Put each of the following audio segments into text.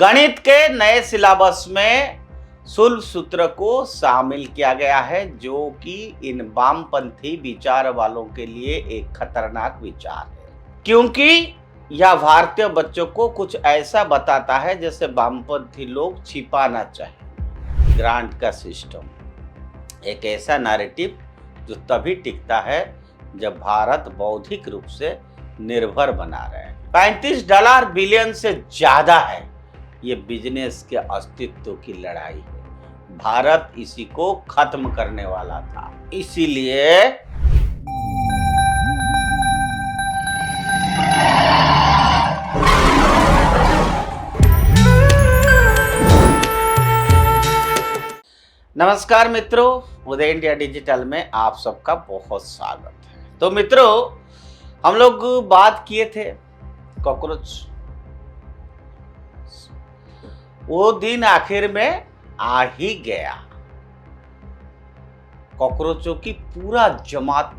गणित के नए सिलेबस में शुल्क सूत्र को शामिल किया गया है, जो कि इन वामपंथी विचार वालों के लिए एक खतरनाक विचार है, क्योंकि यह भारतीय बच्चों को कुछ ऐसा बताता है जैसे वामपंथी लोग छिपाना चाहें। ग्रांट का सिस्टम एक ऐसा नैरेटिव जो तभी टिकता है जब भारत बौद्धिक रूप से निर्भर बना रहे हैं। $35 बिलियन से ज्यादा है। ये बिजनेस के अस्तित्व की लड़ाई है। भारत इसी को खत्म करने वाला था। इसीलिए नमस्कार मित्रों, उदय इंडिया डिजिटल में आप सबका बहुत स्वागत है। तो मित्रों, हम लोग बात किए थे कॉकरोच। वो दिन आखिर में आ ही गया। कॉकरोचों की पूरा जमात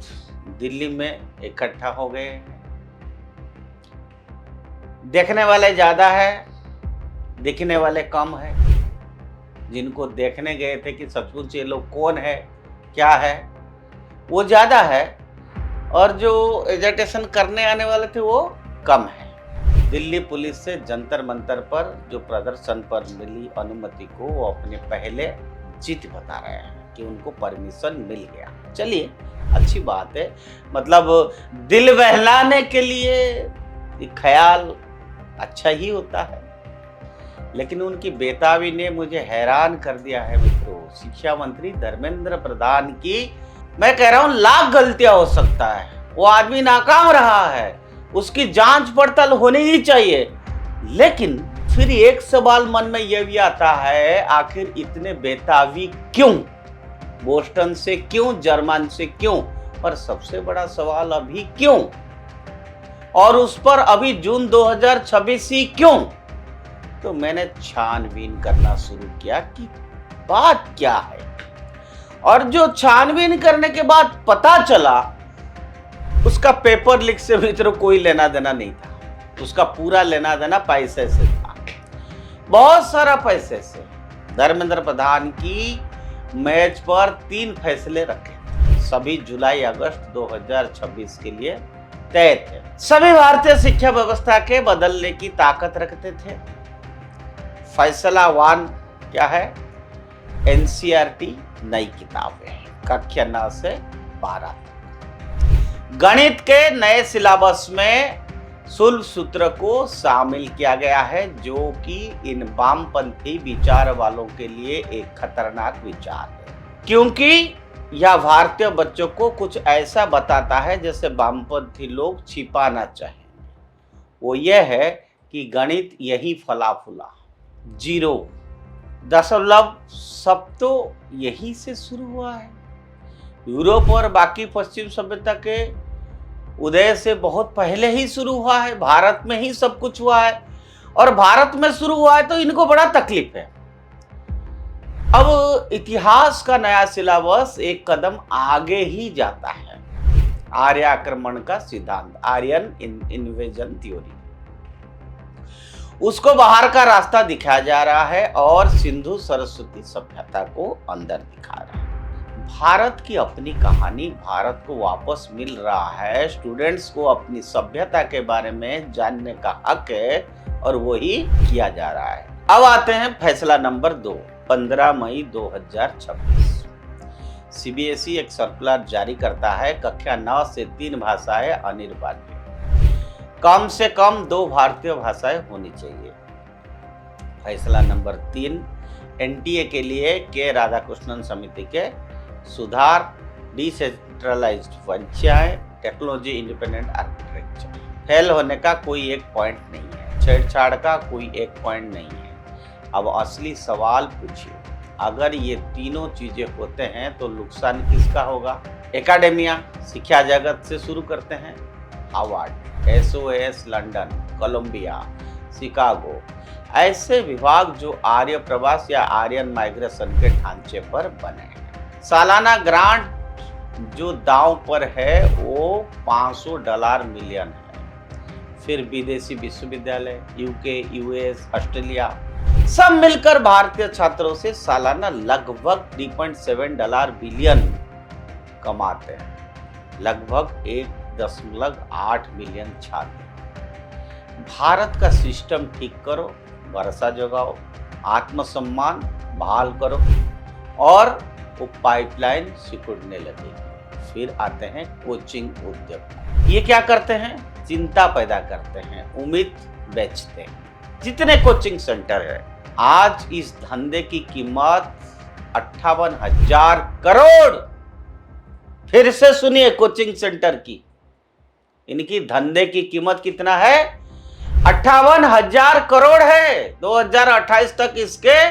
दिल्ली में इकट्ठा हो गए। देखने वाले ज्यादा है, दिखने वाले कम है। जिनको देखने गए थे कि सचमुच ये लोग कौन है, क्या है, वो ज्यादा है, और जो एजिटेशन करने आने वाले थे वो कम है। दिल्ली पुलिस से जंतर मंतर पर जो प्रदर्शन पर मिली अनुमति को वो अपने पहले जीत बता रहे हैं कि उनको परमिशन मिल गया। चलिए, अच्छी बात है। मतलब दिल बहलाने के लिए एक ख्याल अच्छा ही होता है, लेकिन उनकी बेताबी ने मुझे हैरान कर दिया है मित्रों। शिक्षा मंत्री धर्मेंद्र प्रधान की, मैं कह रहा हूं, लाख गलतियां हो सकता है। वो आदमी नाकाम रहा है, उसकी जांच पड़ताल होनी ही चाहिए। लेकिन फिर एक सवाल मन में यह भी आता है, आखिर इतने बेताबी क्यों? बोस्टन से क्यों, जर्मन से क्यों, पर सबसे बड़ा सवाल अभी क्यों, और उस पर अभी जून 2026 ही क्यों? तो मैंने छानबीन करना शुरू किया कि बात क्या है। और जो छानबीन करने के बाद पता चला, उसका पेपर लीक से मित्रों कोई लेना देना नहीं था। उसका पूरा लेना देना पैसे से था, बहुत सारा पैसे से। धर्मेंद्र प्रधान की मैच पर 3 फैसले रखे, सभी जुलाई अगस्त 2026 के लिए तय थे। सभी भारतीय शिक्षा व्यवस्था के बदलने की ताकत रखते थे। फैसला 1 क्या है? एनसीईआरटी नई किताबें, कक्षा 9 से 12 तक। गणित के नए सिलेबस में शुल्क सूत्र को शामिल किया गया है, जो कि इन वामपंथी विचार वालों के लिए एक खतरनाक विचार है, क्योंकि यह भारतीय बच्चों को कुछ ऐसा बताता है जैसे वामपंथी लोग छिपाना चाहें। वो यह है कि गणित यही फला फूला, 0 दशमलव, सब तो यही से शुरू हुआ है। यूरोप और बाकी पश्चिम सभ्यता के उदय से बहुत पहले ही शुरू हुआ है। भारत में ही सब कुछ हुआ है, और भारत में शुरू हुआ है तो इनको बड़ा तकलीफ है। अब इतिहास का नया सिलेबस एक कदम आगे ही जाता है। आर्य आक्रमण का सिद्धांत, आर्यन इन्वेजन थ्योरी, उसको बाहर का रास्ता दिखाया जा रहा है, और सिंधु सरस्वती सभ्यता को अंदर दिखा रहा है। भारत की अपनी कहानी, भारत को वापस मिल रहा है। स्टूडेंट्स को अपनी सभ्यता के बारे में जानने का हक है, और वही किया जा रहा है। अब आते हैं फैसला नंबर 2, 15 मई 2026। सीबीएसई एक सर्कुलर जारी करता है, कक्षा 9 से 3 भाषाएं अनिवार्य, कम से कम 2 भारतीय भाषाएं होनी चाहिए। फैसला नंबर 3, एनटीए के लिए के राधाकृष्णन समिति के सुधार, decentralised panchayat, technology independent architecture. Fail होने का कोई एक पॉइंट नहीं है, छेड़छाड़ का कोई एक पॉइंट नहीं है। अब असली सवाल पूछिए, अगर ये तीनों चीजें होते हैं तो नुकसान किसका होगा? एकेडेमिया, शिक्षा जगत से शुरू करते हैं। Harvard, SOS London, Columbia, Chicago, ऐसे विभाग जो आर्य प्रवास या आर्यन माइग्रेशन के ढांचे पर बने हैं। सालाना ग्रांट जो दांव पर है वो $500 मिलियन है। फिर विदेशी विश्वविद्यालय, यूके, यूएस, ऑस्ट्रेलिया, सब मिलकर भारतीय छात्रों से सालाना लगभग $3.7 बिलियन कमाते हैं। लगभग 1.8 मिलियन छात्र। भारत का सिस्टम ठीक करो, भरोसा जगाओ, आत्मसम्मान बहाल करो और वो पाइपलाइन सिकुड़ने लगेगी। फिर आते हैं कोचिंग उद्योग। ये क्या करते हैं? चिंता पैदा करते हैं, उम्मीद बेचते हैं। जितने कोचिंग सेंटर है, आज इस धंधे की कीमत 58,000 करोड़। फिर से सुनिए, कोचिंग सेंटर की, इनकी धंधे की कीमत कितना है? 58,000 करोड़ है। 2028 तक इसके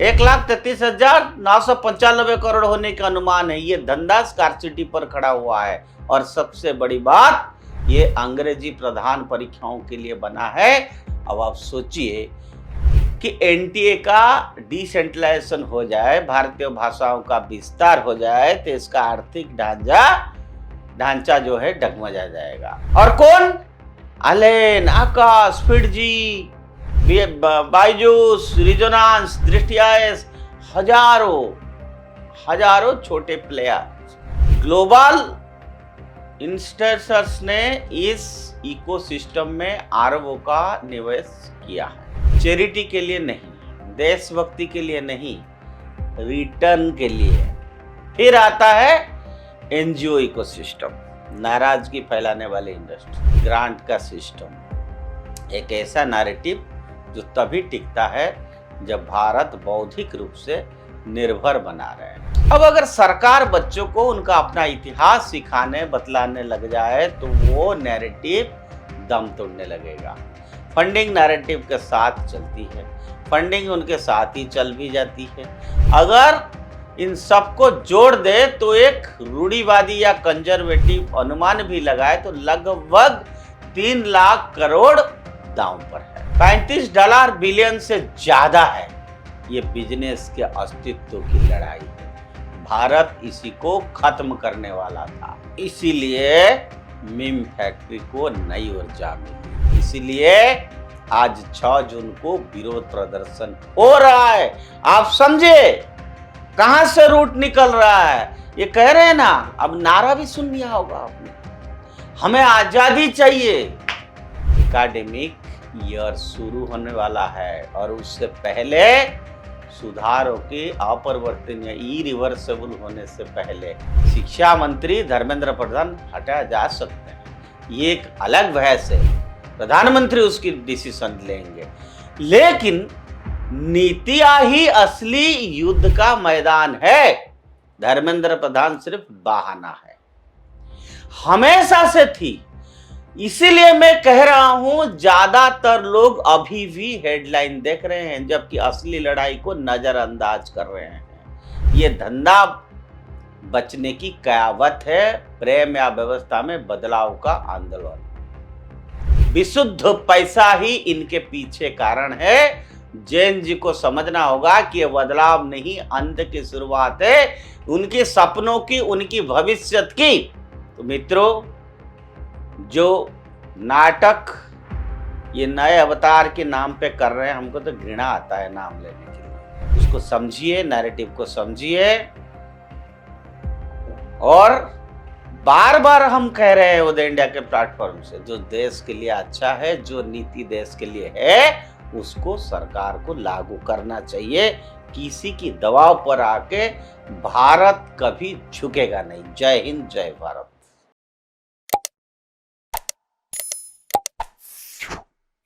1,33,995 करोड़ होने का अनुमान है। ये धंधा स्कार्सिटी पर खड़ा हुआ है। और सबसे बड़ी बात, ये अंग्रेजी प्रधान परीक्षाओं के लिए बना है। अब आप सोचिए कि एनटीए का डिसेंट्रलाइजेशन हो जाए, भारतीय भाषाओं का विस्तार हो जाए, तो इसका आर्थिक ढांचा जो है डगमगा जाएगा। और कौन? अलेन, आकाश, फिडजी, बायजूस, रिजोनांस, दृष्टियास, हजारों छोटे प्लेयर। ग्लोबल इन्वेस्टर्स ने इस इकोसिस्टम में अरबों का निवेश किया है। चैरिटी के लिए नहीं, देशभक्ति के लिए नहीं, रिटर्न के लिए। फिर आता है एनजीओ इकोसिस्टम, नाराजगी फैलाने वाली इंडस्ट्री, ग्रांट का सिस्टम। एक ऐसा नैरेटिव जो तभी टिकता है जब भारत बौद्धिक रूप से निर्भर बना रहे हैं। अब अगर सरकार बच्चों को उनका अपना इतिहास सिखाने बतलाने लग जाए तो वो नैरेटिव दम तोड़ने लगेगा। फंडिंग नैरेटिव के साथ चलती है, फंडिंग उनके साथ ही चल भी जाती है। अगर इन सबको जोड़ दे तो एक रूढ़िवादी या कंजर्वेटिव अनुमान भी लगाए तो लगभग 3 लाख करोड़ दांव पर है। $35 बिलियन से ज्यादा है। ये बिजनेस के अस्तित्व की लड़ाई है। भारत इसी को खत्म करने वाला था। इसीलिए मीम फैक्ट्री को नई ऊर्जा मिली। इसीलिए आज 6 जून को विरोध प्रदर्शन हो रहा है। आप समझे कहां से रूट निकल रहा है? ये कह रहे हैं ना, अब नारा भी सुन लिया होगा आपने, हमें आजादी चाहिए। एकेडमिक ईयर शुरू होने वाला है और उससे पहले सुधारों के अपरिवर्तनीय इरिवर्सिबल होने से पहले शिक्षा मंत्री धर्मेंद्र प्रधान हटाया जा सकते हैं। ये एक अलग बहस है, प्रधानमंत्री उसकी डिसीजन लेंगे। लेकिन नीतियां ही असली युद्ध का मैदान है। धर्मेंद्र प्रधान सिर्फ बहाना है, हमेशा से थी। इसीलिए मैं कह रहा हूं, ज्यादातर लोग अभी भी हेडलाइन देख रहे हैं जबकि असली लड़ाई को नजरअंदाज कर रहे हैं। ये धंधा बचने की कयावत है, प्रेम या व्यवस्था में बदलाव का आंदोलन। विशुद्ध पैसा ही इनके पीछे कारण है। जैन जी को समझना होगा कि यह बदलाव नहीं, अंत की शुरुआत है, उनके सपनों की, उनकी भविष्य की। तो मित्रों, जो नाटक ये नए अवतार के नाम पे कर रहे हैं, हमको तो घृणा आता है नाम लेने के लिए। उसको समझिए, नैरेटिव को समझिए। और बार बार हम कह रहे हैं उदय इंडिया के प्लेटफॉर्म से, जो देश के लिए अच्छा है, जो नीति देश के लिए है, उसको सरकार को लागू करना चाहिए। किसी की दबाव पर आके भारत कभी झुकेगा नहीं। जय हिंद, जय भारत।